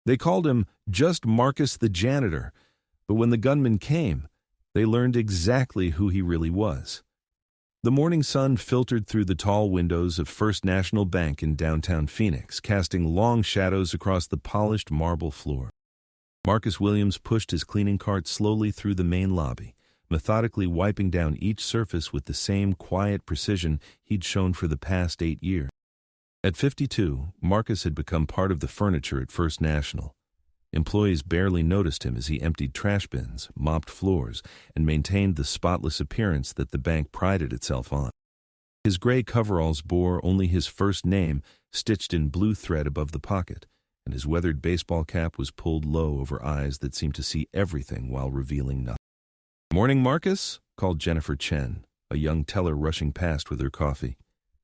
They called him just Marcus the janitor, but when the gunmen came, they learned exactly who he really was. The morning sun filtered through the tall windows of First National Bank in downtown Phoenix, casting long shadows across the polished marble floor. Marcus Williams pushed his cleaning cart slowly through the main lobby, methodically wiping down each surface with the same quiet precision he'd shown for the past 8 years. At 52, Marcus had become part of the furniture at First National. Employees barely noticed him as he emptied trash bins, mopped floors, and maintained the spotless appearance that the bank prided itself on. His gray coveralls bore only his first name stitched in blue thread above the pocket, and his weathered baseball cap was pulled low over eyes that seemed to see everything while revealing nothing. "Morning, Marcus," called Jennifer Chen, a young teller rushing past with her coffee.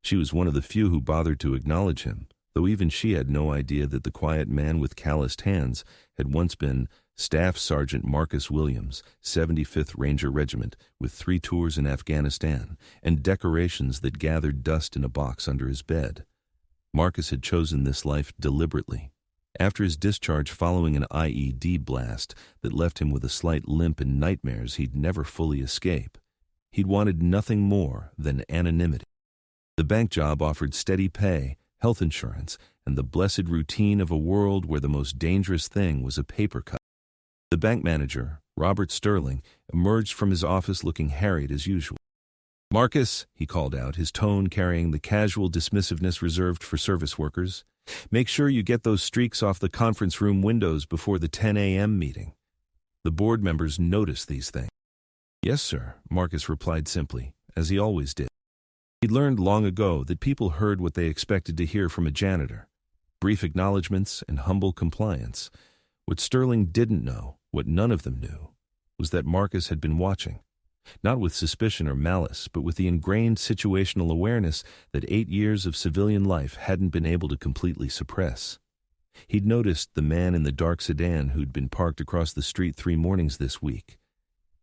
She was one of the few who bothered to acknowledge him, though even she had no idea that the quiet man with calloused hands had once been Staff Sergeant Marcus Williams, 75th Ranger Regiment, with 3 tours in Afghanistan, and decorations that gathered dust in a box under his bed. Marcus had chosen this life deliberately. After his discharge following an IED blast that left him with a slight limp and nightmares he'd never fully escape, he'd wanted nothing more than anonymity. The bank job offered steady pay, health insurance, and the blessed routine of a world where the most dangerous thing was a paper cut. The bank manager, Robert Sterling, emerged from his office looking harried as usual. "Marcus," he called out, his tone carrying the casual dismissiveness reserved for service workers, "make sure you get those streaks off the conference room windows before the 10 a.m. meeting." The board members noticed these things. "Yes, sir," Marcus replied simply, as he always did. He'd learned long ago that people heard what they expected to hear from a janitor: brief acknowledgments and humble compliance. What Sterling didn't know, what none of them knew, was that Marcus had been watching, not with suspicion or malice, but with the ingrained situational awareness that 8 years of civilian life hadn't been able to completely suppress. He'd noticed the man in the dark sedan who'd been parked across the street 3 mornings this week.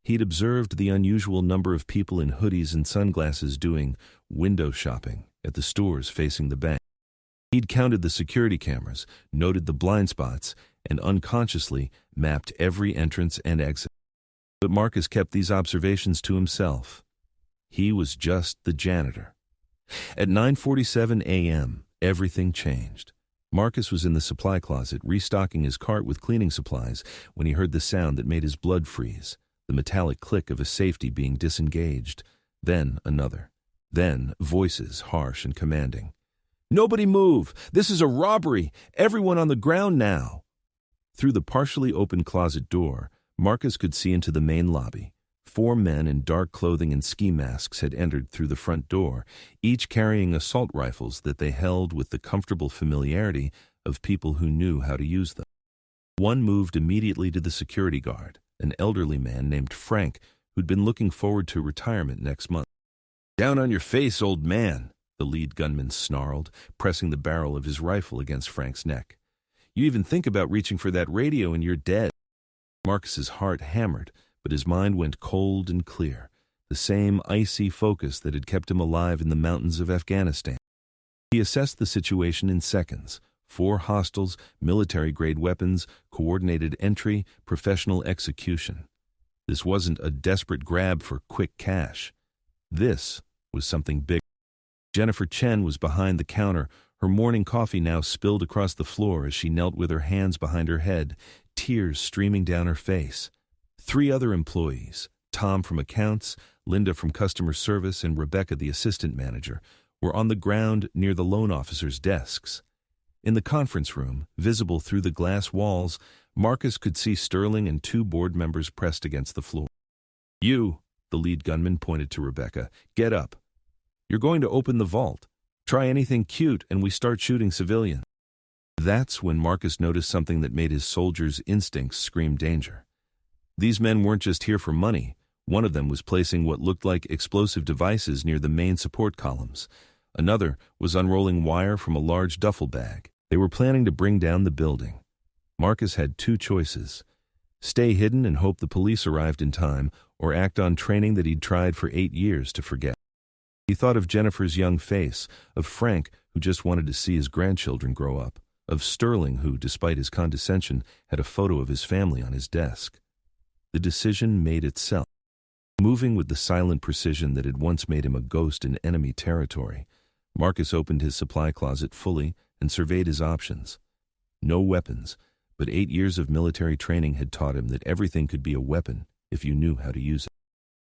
He'd observed the unusual number of people in hoodies and sunglasses doing window shopping at the stores facing the bank. He'd counted the security cameras, noted the blind spots, and unconsciously mapped every entrance and exit. But Marcus kept these observations to himself. He was just the janitor. At 9:47 a.m., everything changed. Marcus was in the supply closet restocking his cart with cleaning supplies when he heard the sound that made his blood freeze. The metallic click of a safety being disengaged, then another, then voices harsh and commanding. "Nobody move! This is a robbery! Everyone on the ground now!" Through the partially open closet door, Marcus could see into the main lobby. 4 men in dark clothing and ski masks had entered through the front door, each carrying assault rifles that they held with the comfortable familiarity of people who knew how to use them. One moved immediately to the security guard, an elderly man named Frank who'd been looking forward to retirement next month. "Down on your face, old man," the lead gunman snarled, pressing the barrel of his rifle against Frank's neck. "You even think about reaching for that radio and you're dead." Marcus's heart hammered, but his mind went cold and clear, the same icy focus that had kept him alive in the mountains of Afghanistan. He assessed the situation in seconds. 4 hostiles, military-grade weapons, coordinated entry, professional execution. This wasn't a desperate grab for quick cash. This was something big. Jennifer Chen was behind the counter, her morning coffee now spilled across the floor as she knelt with her hands behind her head, tears streaming down her face. 3 other employees, Tom from accounts, Linda from customer service, and Rebecca, the assistant manager, were on the ground near the loan officers' desks. In the conference room, visible through the glass walls, Marcus could see Sterling and 2 board members pressed against the floor. "You," the lead gunman pointed to Rebecca, "get up. You're going to open the vault. Try anything cute and we start shooting civilians." That's when Marcus noticed something that made his soldiers' instincts scream danger. These men weren't just here for money. One of them was placing what looked like explosive devices near the main support columns. Another was unrolling wire from a large duffel bag. They were planning to bring down the building. Marcus had 2 choices: stay hidden and hope the police arrived in time, or act on training that he'd tried for 8 years to forget. He thought of Jennifer's young face, of Frank, who just wanted to see his grandchildren grow up, of Sterling who, despite his condescension, had a photo of his family on his desk. The decision made itself. Moving with the silent precision that had once made him a ghost in enemy territory, Marcus opened his supply closet fully and surveyed his options. No weapons, but 8 years of military training had taught him that everything could be a weapon if you knew how to use it.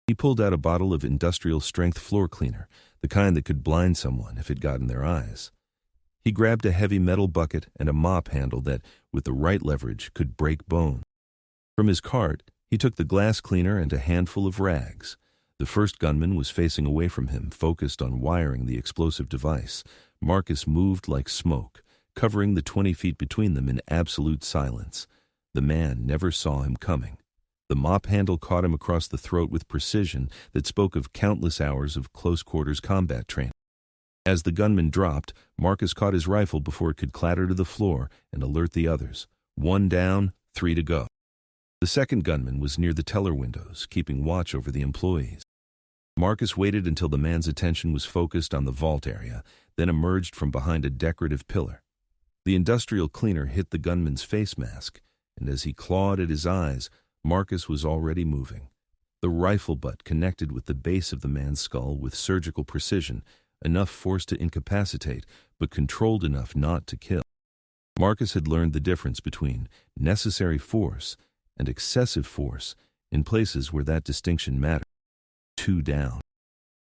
He pulled out a bottle of industrial-strength floor cleaner, the kind that could blind someone if it got in their eyes. He grabbed a heavy metal bucket and a mop handle that, with the right leverage, could break bone. From his cart, he took the glass cleaner and a handful of rags. The first gunman was facing away from him, focused on wiring the explosive device. Marcus moved like smoke, covering the 20 feet between them in absolute silence. The man never saw him coming. The mop handle caught him across the throat with precision that spoke of countless hours of close-quarters combat training. As the gunman dropped, Marcus caught his rifle before it could clatter to the floor and alert the others. 1 down, 3 to go. The second gunman was near the teller windows, keeping watch over the employees. Marcus waited until the man's attention was focused on the vault area, then emerged from behind a decorative pillar. The industrial cleaner hit the gunman's face mask, and as he clawed at his eyes, Marcus was already moving. The rifle butt connected with the base of the man's skull with surgical precision, enough force to incapacitate, but controlled enough not to kill. Marcus had learned the difference between necessary force and excessive force in places where that distinction mattered. 2 down.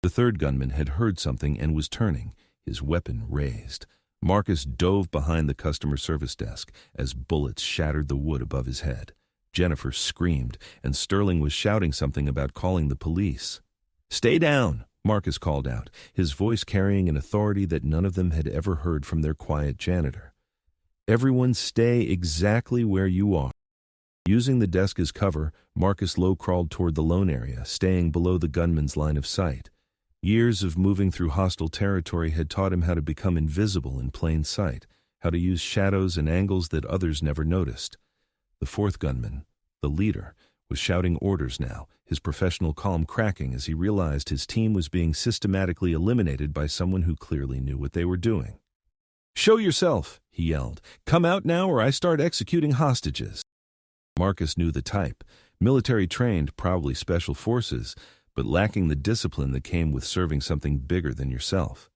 The third gunman had heard something and was turning, his weapon raised. Marcus dove behind the customer service desk as bullets shattered the wood above his head. Jennifer screamed, and Sterling was shouting something about calling the police. "Stay down," Marcus called out, his voice carrying an authority that none of them had ever heard from their quiet janitor. "Everyone stay exactly where you are." Using the desk as cover, Marcus low-crawled toward the loan area, staying below the gunman's line of sight. Years of moving through hostile territory had taught him how to become invisible in plain sight, how to use shadows and angles that others never noticed. The fourth gunman, the leader, was shouting orders now, his professional calm cracking as he realized his team was being systematically eliminated by someone who clearly knew what they were doing. "Show yourself," he yelled. "Come out now or I start executing hostages." Marcus knew the type, military trained, probably special forces, but lacking the discipline that came with serving something bigger than yourself.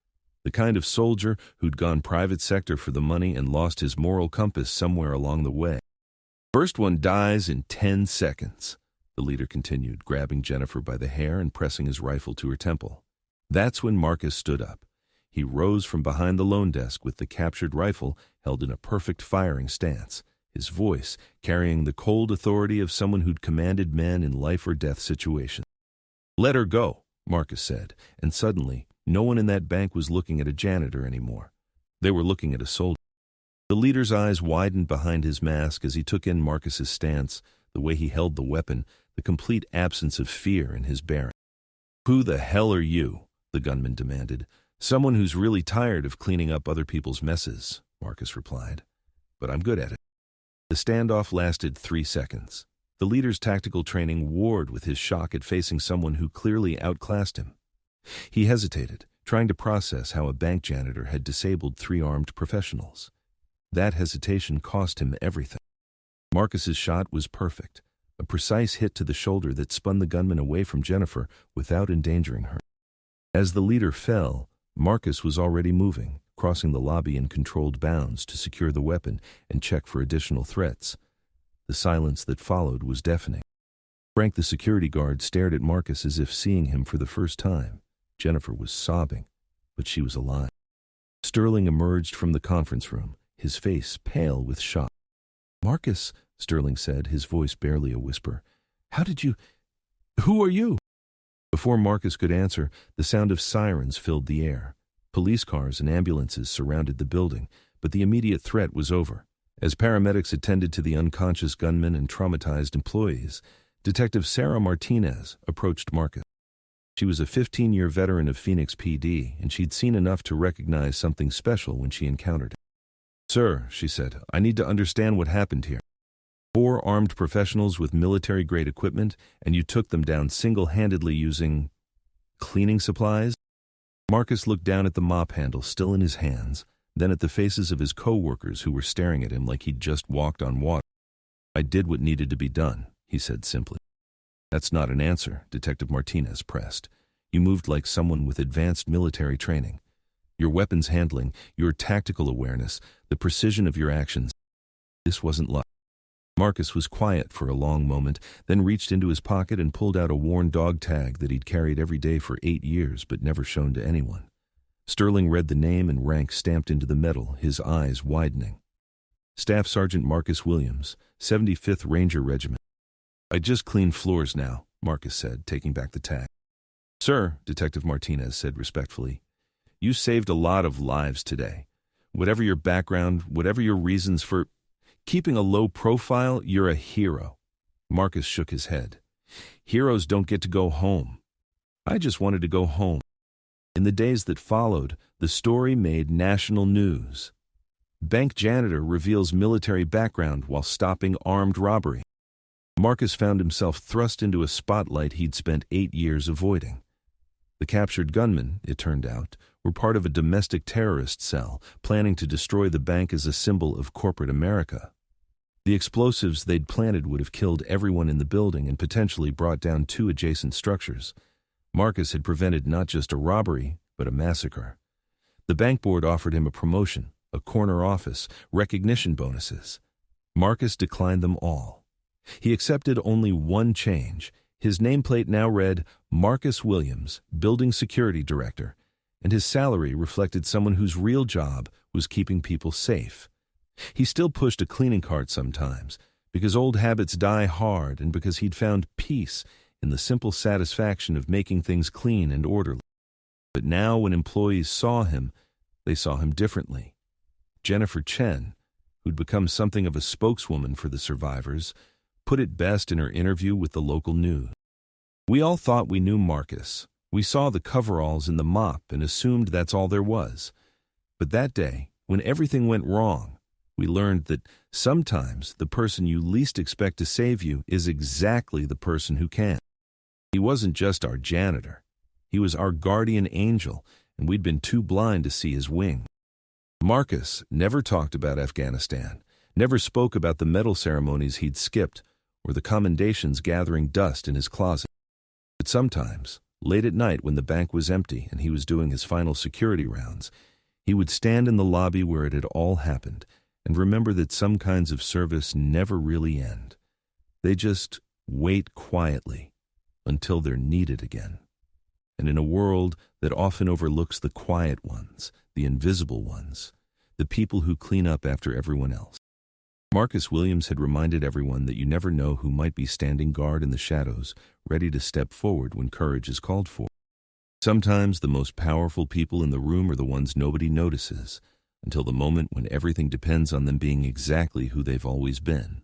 The kind of soldier who'd gone private sector for the money and lost his moral compass somewhere along the way. "First one dies in 10 seconds, the leader continued, grabbing Jennifer by the hair and pressing his rifle to her temple. That's when Marcus stood up. He rose from behind the loan desk with the captured rifle held in a perfect firing stance, his voice carrying the cold authority of someone who'd commanded men in life-or-death situations. "Let her go," Marcus said, and suddenly, no one in that bank was looking at a janitor anymore. They were looking at a soldier. The leader's eyes widened behind his mask as he took in Marcus's stance, the way he held the weapon, the complete absence of fear in his bearing. "Who the hell are you?" the gunman demanded. "Someone who's really tired of cleaning up other people's messes," Marcus replied. "But I'm good at it." The standoff lasted 3 seconds. The leader's tactical training warred with his shock at facing someone who clearly outclassed him. He hesitated, trying to process how a bank janitor had disabled 3 armed professionals. That hesitation cost him everything. Marcus's shot was perfect, a precise hit to the shoulder that spun the gunman away from Jennifer without endangering her. As the leader fell, Marcus was already moving, crossing the lobby in controlled bounds to secure the weapon and check for additional threats. The silence that followed was deafening. Frank, the security guard, stared at Marcus as if seeing him for the first time. Jennifer was sobbing, but she was alive. Sterling emerged from the conference room, his face pale with shock. "Marcus," Sterling said, his voice barely a whisper. Who are you?" Before Marcus could answer, the sound of sirens filled the air. Police cars and ambulances surrounded the building, but the immediate threat was over. As paramedics attended to the unconscious gunmen and traumatized employees, Detective Sarah Martinez approached Marcus. She was a 15-year veteran of Phoenix PD, and she'd seen enough to recognize something special when she encountered him. "Sir," she said, "I need to understand what happened here. 4 armed professionals with military-grade equipment, and you took them down single-handedly using cleaning supplies?" Marcus looked down at the mop handle still in his hands, then at the faces of his co-workers who were staring at him like he'd just walked on water. "I did what needed to be done," he said simply. "That's not an answer," Detective Martinez pressed. "You moved like someone with advanced military training. Your weapons handling, your tactical awareness, the precision of your actions. This wasn't luck." Marcus was quiet for a long moment, then reached into his pocket and pulled out a worn dog tag that he'd carried every day for 8 years but never shown to anyone. Sterling read the name and rank stamped into the metal, his eyes widening. "Staff Sergeant Marcus Williams, 75th Ranger Regiment." "I just cleaned floors now," Marcus said, taking back the tag. "Sir," Detective Martinez said respectfully, "you saved a lot of lives today. Whatever your background, whatever your reasons for keeping a low profile, you're a hero." Marcus shook his head. "Heroes don't get to go home. I just wanted to go home." In the days that followed, the story made national news. Bank janitor reveals military background while stopping armed robbery. Marcus found himself thrust into a spotlight he'd spent 8 years avoiding. The captured gunmen, it turned out, were part of a domestic terrorist cell planning to destroy the bank as a symbol of corporate America. The explosives they'd planted would have killed everyone in the building and potentially brought down 2 adjacent structures. Marcus had prevented not just a robbery, but a massacre. The bank board offered him a promotion, a corner office, recognition bonuses. Marcus declined them all. He accepted only one change. His nameplate now read Marcus Williams, Building Security Director, and his salary reflected someone whose real job was keeping people safe. He still pushed a cleaning cart sometimes, because old habits die hard and because he'd found peace in the simple satisfaction of making things clean and orderly. But now when employees saw him, they saw him differently. Jennifer Chen, who'd become something of a spokeswoman for the survivors, put it best in her interview with the local news. "We all thought we knew Marcus. We saw the coveralls in the mop and assumed that's all there was. But that day, when everything went wrong, we learned that sometimes the person you least expect to save you is exactly the person who can. He wasn't just our janitor. He was our guardian angel, and we'd been too blind to see his wing." Marcus never talked about Afghanistan, never spoke about the medal ceremonies he'd skipped or the commendations gathering dust in his closet. But sometimes, late at night when the bank was empty and he was doing his final security rounds, he would stand in the lobby where it had all happened and remember that some kinds of service never really end. They just wait quietly until they're needed again. And in a world that often overlooks the quiet ones, the invisible ones, the people who clean up after everyone else, Marcus Williams had reminded everyone that you never know who might be standing guard in the shadows, ready to step forward when courage is called for. Sometimes the most powerful people in the room are the ones nobody notices, until the moment when everything depends on them being exactly who they've always been.